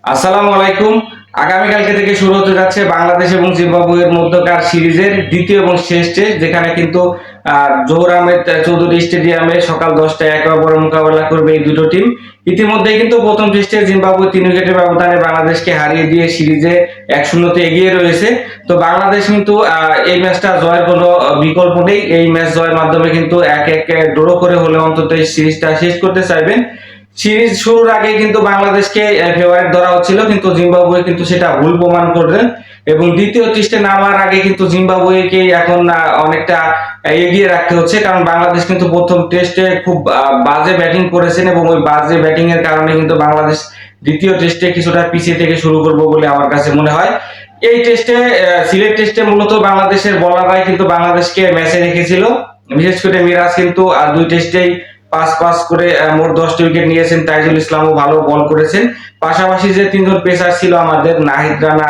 আসসালামু আলাইকুম। আগামীকালকে থেকে শুরু হতে যাচ্ছে বাংলাদেশ এবং জিম্বাবুয়ের মধ্যকার সিরিজের দ্বিতীয় এবং শেষ টেস্ট, যেখানে কিন্তু জহুর আহমেদ চৌধুরী স্টেডিয়ামে সকাল 10টায় একে অপরের মোকাবেলা করবে এই দুটো টিম। ইতিমধ্যেই কিন্তু প্রথম টেস্টে জিম্বাবুয়ে 3 উইকেটের ব্যবধানে বাংলাদেশকে হারিয়ে দিয়ে সিরিজে 1-0 এগিয়ে রয়েছে। তো বাংলাদেশ কিন্তু এই ম্যাচটা জয়ের কোনো বিকল্প নেই। এই ম্যাচ জয়ের মাধ্যমে কিন্তু 1-1 ড্র করে হলে অন্তত এই সিরিজটা শেষ করতে চাইবেন। সিরিজ শুরুর আগে কিন্তু বাংলাদেশকে ফেভারিট ধরা হচ্ছিল, কিন্তু জিম্বাবুয়ে কিন্তু সেটা ভুল প্রমাণ করলেন এবং দ্বিতীয় টেস্টে নামার আগে কিন্তু জিম্বাবুয়েকে এখন অনেকটা এগিয়ে রাখতে হচ্ছে, কারণ বাংলাদেশ কিন্তু প্রথম টেস্টে খুব বাজে ব্যাটিং করেছেন এবং ওই বাজে ব্যাটিং এর কারণে কিন্তু বাংলাদেশ দ্বিতীয় টেস্টে কিছুটা পিছিয়ে থেকে শুরু করবো বলে আমার কাছে মনে হয়। এই টেস্টে সিলেট টেস্টে মূলত বাংলাদেশের বোলাররাই কিন্তু বাংলাদেশকে ম্যাচে রেখেছিল। বিশেষ করে মিরাজ কিন্তু দুই টেস্টেই পাঁচ পাঁচ করে মোট 10টি উইকেট নিয়েছেন। তাইজুল ইসলামও ভালো বল করেছেন। পাশাপাশি যে তিনজন পেসার ছিল আমাদের, নাহিদ রানা,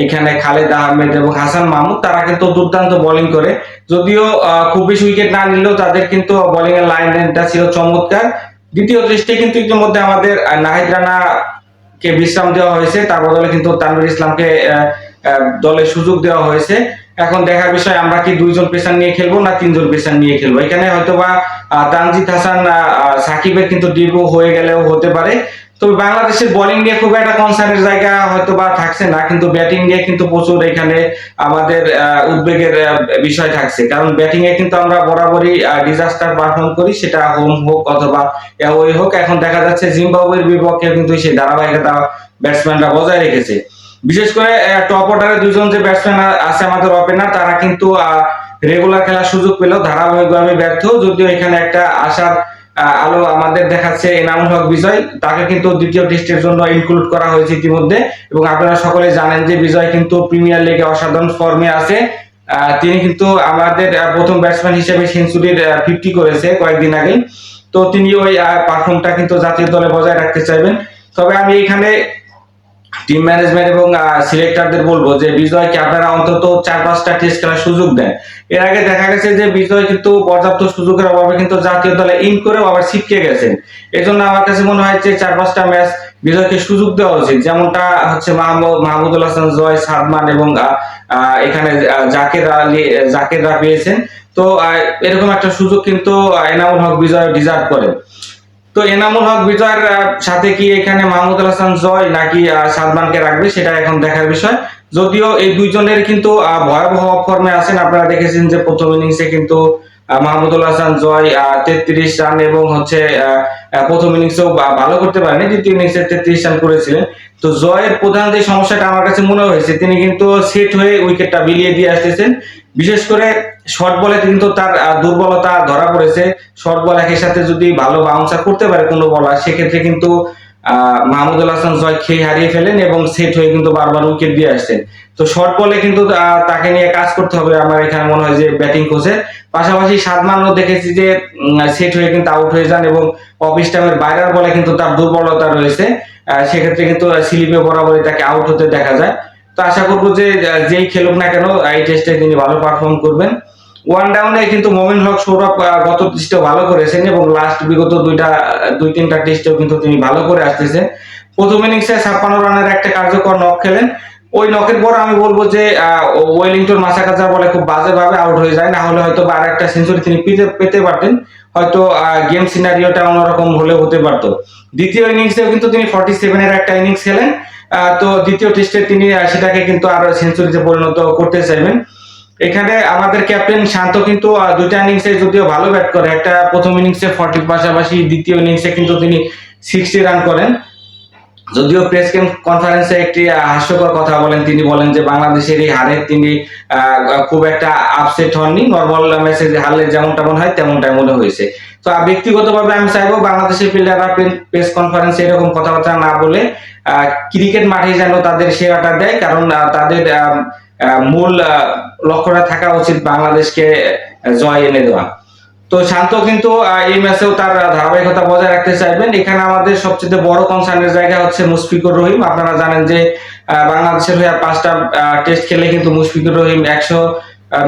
এখানে খালেদ আহমেদ এবং হাসান মাহমুদ, তারা কিন্তু দুর্দান্ত বোলিং করে। যদিও খুব বেশি উইকেট না নিলেও তাদের কিন্তু বোলিং এর লাইনটা ছিল চমৎকার। দ্বিতীয় টেস্টে কিন্তু ইতিমধ্যে আমাদের নাহিদ রানা কে বিশ্রাম দেওয়া হয়েছে, তার বদলে কিন্তু তানভীর ইসলামকে দলে সুযোগ দেওয়া হয়েছে। এখন দেখার বিষয় আমরা কি দুইজন পেসার নিয়ে খেলবো না তিনজন পেসার নিয়ে খেলবো। এখানে হয়তোবা তানজিদ হাসান সাকিবের কিন্তু ডিবু হয়ে গেলেও হতে পারে। তবে বাংলাদেশের বোলিং নিয়ে খুব একটা কনসার্নের জায়গা হয়তো বা থাকছে না, কিন্তু ব্যাটিং নিয়ে কিন্তু প্রচুর এখানে আমাদের উদ্বেগের বিষয় থাকছে, কারণ ব্যাটিং এ কিন্তু আমরা বরাবরই ডিজাস্টার পারফর্ম করি, সেটা হোম হোক অথবা অ্যাওয়ে হোক। এখন দেখা যাচ্ছে জিম্বাবুয়ের বিপক্ষে কিন্তু সেই ধারাবাহিকতা ব্যাটসম্যানরা বজায় রেখেছে। বিশেষ করে টপ অর্ডারে দুজন যে ব্যাটসম্যান আছে আমাদের ওপেনার, তারা কিন্তু রেগুলার খেলার সুযোগ পেলেও ধারাবাহিকভাবে ব্যর্থ। যদিও এখানে একটা আশার আলো আমাদের দেখাচ্ছে এনামুল হক বিজয়, তাকে কিন্তু দ্বিতীয় টেস্টের জন্য ইনক্লুড করা হয়েছে ইতিমধ্যে। এবং আপনারা সকলে জানেন যে বিজয় কিন্তু প্রিমিয়ার লিগে অসাধারণ ফর্মে আছে। তিনি কিন্তু আমাদের প্রথম ব্যাটসম্যান হিসেবে সেঞ্চুরির 50 করেছে কয়েকদিন আগে। তো তিনি ওই পারফর্মটা কিন্তু জাতীয় দলে বজায় রাখতে চাইবেন। তবে আমি এখানে টিম ম্যানেজমেন্ট এবং সিলেক্টরদের বলবো যে বিজয়কে আপনারা অন্তত 4-5টা টেস্ট খেলার সুযোগ দেন। এর আগে দেখা গেছে যে বিজয় কিন্তু পর্যাপ্ত সুযোগের অভাবে কিন্তু জাতীয় দলে ইন করেও আবার ছিটকে গেছেন। এজন্য আমার কাছে মনে হয় যে 4-5টা ম্যাচ বিজয়কে সুযোগ দেওয়া উচিত, যেমনটা হচ্ছে মাহমুদুল হাসান জয়, সাদমান এবং এখানে জাকেররা পেয়েছেন। তো এরকম একটা সুযোগ কিন্তু এনামুল হক বিজয় ডিজার্ভ করেন। তো এনামুল হক বিজয়ের সাথে কি এখানে মাহমুদুল হাসান জয় নাকি সাদমানকে রাখবে, সেটা এখন দেখার বিষয়। যদিও এই দুইজনের কিন্তু ভয়াবহ ফর্মে আছেন। আপনারা দেখেছেন যে প্রথম ইনিংসে কিন্তু মাহমুদুল হাসান জয় 33 রান এবং হচ্ছে প্রথম ইনিংসেও ভালো করতে পারেনি, দ্বিতীয় ইনিংসে 33 রান করেছিলেন। তো জয়ের প্রধান যে সমস্যাটা আমার কাছে মনে হয়েছে, তিনি কিন্তু সেট হয়ে উইকেটটা বিলিয়ে দিয়ে আসতেছেন। বিশেষ করে শর্ট বলে কিন্তু তার দুর্বলতা ধরা পড়েছে। শর্ট বল একই সাথে যদি ভালো বাউন্সার করতে পারে কোনো বলার, সেক্ষেত্রে কিন্তু মাহমুদুল হাসান জয় খেয়ে হারিয়ে ফেলেন এবং সেট হয়ে কিন্তু বারবার উইকেট দিয়ে আসছেন। তো শর্ট বলে কিন্তু তাকে নিয়ে কাজ করতে হবে আমার এখানে মনে হয় যে ব্যাটিং কোচের। পাশাপাশি সাদমানও দেখেছি যে সেট হয়ে কিন্তু আউট হয়ে যান এবং অফ স্টাম্পের বাইরের বলে কিন্তু তার দুর্বলতা রয়েছে। সেক্ষেত্রে কিন্তু স্লিপে বরাবরই তাকে আউট হতে দেখা যায়। তো আশা করবো যে যেই খেলুক না কেন এই টেস্টে তিনি ভালো পারফর্ম করবেন। ওয়ান ডাউনে কিন্তু মোমিন হক সৌরভ গত টেস্টে ভালো করেছেন এবং লাস্ট বিগত দুই তিনটা টেস্টেও কিন্তু তিনি ভালো করে আসতেছেন। প্রথম ইনিংসে 56 রানের একটা কার্যকর নক খেলেন। ওই নকের পর আমি বলবো যে ওয়েলিংটন মাসাকাজা বলে খুব বাজেভাবে আউট হয়ে যায়, না হলে হয়তো আর একটা সেঞ্চুরি তিনি পেতে পারতেন। হয়তো গেম সিনারিওটা অন্যরকম হলে হতে পারতো। দ্বিতীয় ইনিংসেও কিন্তু তিনি 47 এর একটা ইনিংস খেলেন। তো দ্বিতীয় টেস্টে তিনি সেটাকে কিন্তু আরো সেঞ্চুরিতে পরিণত করতে চাইবেন। এখানে আমাদের ক্যাপ্টেন শান্ত কিন্তু দুইটা ইনিংসে যদিও ভালো ব্যাট করে, একটা প্রথম ইনিংসে 40 পাশাপাশি দ্বিতীয় ইনিংসে কিন্তু তিনি 60 রান করেন। যদিও প্রেস কনফারেন্সে একটি হাস্যকর কথা বলেন, তিনি বলেন যে বাংলাদেশের এই হারে তিনি খুব একটা আপসেট হননি, নর্মাল ম্যাচে হারলে যেমনটা মনে হয় তেমনটাই মনে হয়েছে। তো ব্যক্তিগতভাবে আমি চাইবো বাংলাদেশের প্লেয়াররা প্রেস কনফারেন্সে এরকম কথাবার্তা না বলে ক্রিকেট মাঠে যেন তাদের সেরাটা দেয়, কারণ তাদের মূল লক্ষ্যটা থাকা উচিত বাংলাদেশকে জয় এনে দেওয়া। তো শান্ত কিন্তু এই ম্যাচেও তার ধারাবাহিকতা বজায় রাখতে চাইবেন। এখানে আমাদের সবচেয়ে বড় কনসার্নের জায়গা হচ্ছে মুশফিকুর রহিম। আপনারা জানেন যে বাংলাদেশের হয়ে 5টা টেস্ট খেলে কিন্তু মুশফিকুর রহিম 100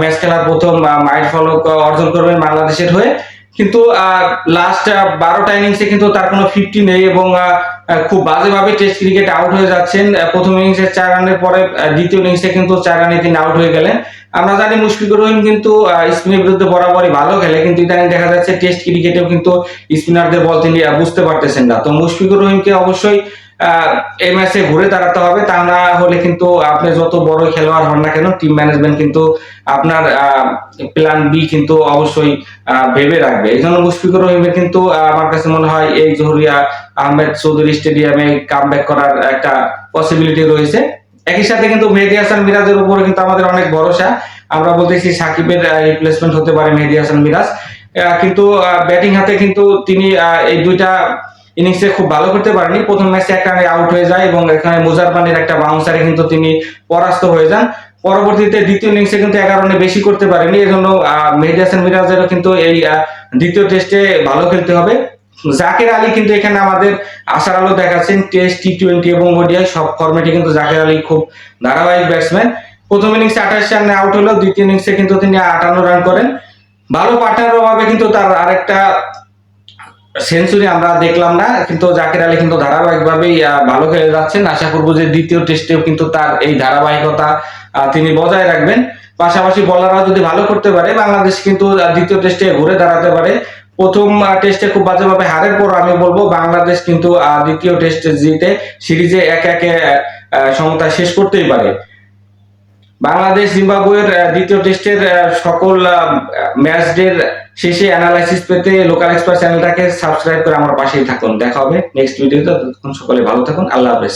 ম্যাচ খেলার প্রথম মাইল ফলক অর্জন করবেন বাংলাদেশের হয়ে। কিন্তু লাস্ট 12টা ইনিংসে কিন্তু তার কোনো 50 নেই এবং খুব বাজেভাবে টেস্ট ক্রিকেট আউট হয়ে যাচ্ছেন। প্রথম ইনিংসে 4 রানের পরে দ্বিতীয় ইনিংসে কিন্তু 4 রানে তিনি আউট হয়ে গেলেন। আমরা জানি মুশফিকুর রহিম কিন্তু স্পিনের বিরুদ্ধে বরাবরই ভালো খেলে, কিন্তু ইদানিং দেখা যাচ্ছে টেস্ট ক্রিকেটেও কিন্তু স্পিনারদের বল তিনি বুঝতে পারতেছেন না। তো মুশফিকুর রহিমকে অবশ্যই এই ম্যাচে ঘুরে দাঁড়াতে হবে, তা না হলে কিন্তু আপনি যত বড় খেলোয়াড় হন না কেন, টিম ম্যানেজমেন্ট কিন্তু আপনার প্ল্যান বি কিন্তু অবশ্যই ভেবে রাখবে। এই জন্য মুশফিকুর রহিমের কিন্তু আমার কাছে মনে হয় এই জহুরিয়া আহমেদ চৌধুরী স্টেডিয়ামে কামব্যাক করার একটা পসিবিলিটি রয়েছে। একই সাথে কিন্তু মেহেদী হাসান মিরাজের উপরে কিন্তু আমাদের অনেক ভরসা। আমরা বলতেছি সাকিবের রিপ্লেসমেন্ট হতে পারে মেহেদী হাসান মিরাজ, কিন্তু ব্যাটিং হাতে কিন্তু তিনি এই দুইটা ইনিংসে খুব ভালো করতে পারেনি। প্রথম ম্যাচে 1 রানে আউট হয়ে যায় এবং এখানে মুজারবানির একটা বাউন্সারে কিন্তু তিনি পরাস্ত হয়ে যান। পরবর্তীতে দ্বিতীয় ইনিংসে কিন্তু 11 রানে বেশি করতে পারেনি। এজন্য মেহেদী হাসান মিরাজেরও কিন্তু এই দ্বিতীয় টেস্টে ভালো খেলতে হবে। জাকের আলী কিন্তু এখানে আমাদের আশার আলো দেখাচ্ছেন। টেস্ট, টি20 এবং ওডিআই সব ফরম্যাটে কিন্তু জাকের আলী খুব ধারাবাহিক ব্যাটসম্যান। প্রথম ইনিংসে 28 রানে আউট হলো, দ্বিতীয় ইনিংসে কিন্তু তিনি 58 রান করেন। ভালো পার্টনারের অভাবে কিন্তু তার আরেকটা সেঞ্চুরি আমরা দেখলাম না, কিন্তু জাকের আলী কিন্তু ধারাবাহিকভাবেই ভালো খেলে যাচ্ছেন। আশা করবো যে দ্বিতীয় টেস্টেও কিন্তু তার এই ধারাবাহিকতা তিনি বজায় রাখবেন। পাশাপাশি বলাররা যদি ভালো করতে পারে, বাংলাদেশ কিন্তু দ্বিতীয় টেস্টে ঘুরে দাঁড়াতে পারে। প্রথম টেস্টে খুব বাজেভাবে হারের পর আমি বলবো বাংলাদেশ কিন্তু দ্বিতীয় টেস্ট জিতে সিরিজে 1-1 সমতা শেষ করতেই পারে। বাংলাদেশ জিম্বাবুয়ের দ্বিতীয় টেস্টের সকল ম্যাচদের শেষে অ্যানালাইসিস পেতে লোকাল এক্সপার্ট চ্যানেলটাকে সাবস্ক্রাইব করে আমার পাশেই থাকুন। দেখা হবে নেক্সট ভিডিওতে। ততক্ষণ সকলে ভালো থাকুন। আল্লাহ হাফেজ।